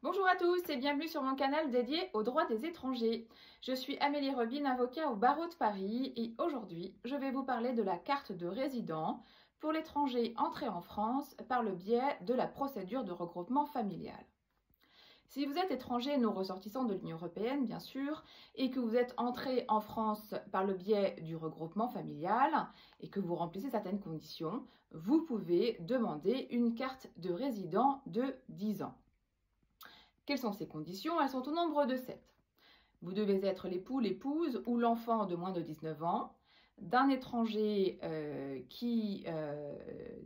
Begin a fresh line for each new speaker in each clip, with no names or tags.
Bonjour à tous et bienvenue sur mon canal dédié aux droits des étrangers. Je suis Amélie Robine, avocat au barreau de Paris et aujourd'hui je vais vous parler de la carte de résident pour l'étranger entré en France par le biais de la procédure de regroupement familial. Si vous êtes étranger non ressortissant de l'Union européenne, bien sûr, et que vous êtes entré en France par le biais du regroupement familial et que vous remplissez certaines conditions, vous pouvez demander une carte de résident de 10 ans. Quelles sont ces conditions? Elles sont au nombre de 7. Vous devez être l'époux, l'épouse ou l'enfant de moins de 19 ans, d'un étranger qui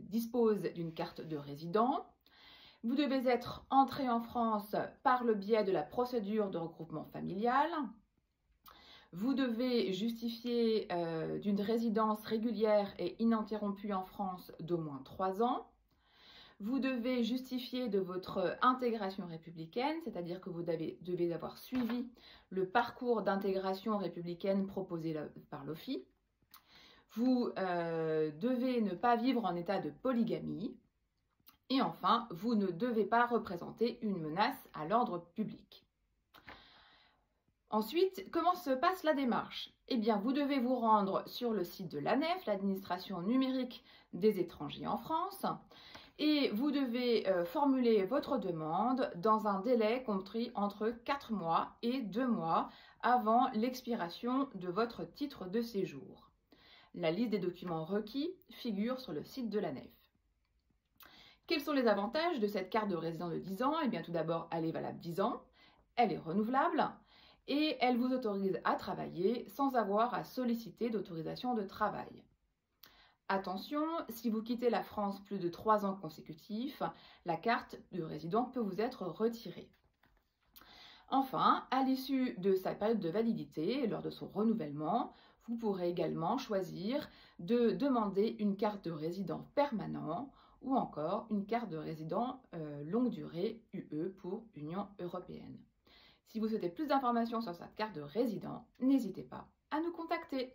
dispose d'une carte de résident. Vous devez être entré en France par le biais de la procédure de regroupement familial. Vous devez justifier d'une résidence régulière et ininterrompue en France d'au moins 3 ans. Vous devez justifier de votre intégration républicaine, c'est-à-dire que vous devez avoir suivi le parcours d'intégration républicaine proposé par l'OFII. Vous devez ne pas vivre en état de polygamie. Et enfin, vous ne devez pas représenter une menace à l'ordre public. Ensuite, comment se passe la démarche? Eh bien, vous devez vous rendre sur le site de l'ANEF, l'administration numérique des étrangers en France, et vous devez formuler votre demande dans un délai compris entre 4 mois et 2 mois avant l'expiration de votre titre de séjour. La liste des documents requis figure sur le site de l'ANEF. Quels sont les avantages de cette carte de résident de 10 ans? Eh bien, tout d'abord, elle est valable 10 ans, elle est renouvelable et elle vous autorise à travailler sans avoir à solliciter d'autorisation de travail. Attention, si vous quittez la France plus de 3 ans consécutifs, la carte de résident peut vous être retirée. Enfin, à l'issue de sa période de validité, lors de son renouvellement, vous pourrez également choisir de demander une carte de résident permanent ou encore une carte de résident longue durée UE pour Union européenne. Si vous souhaitez plus d'informations sur cette carte de résident, n'hésitez pas à nous contacter.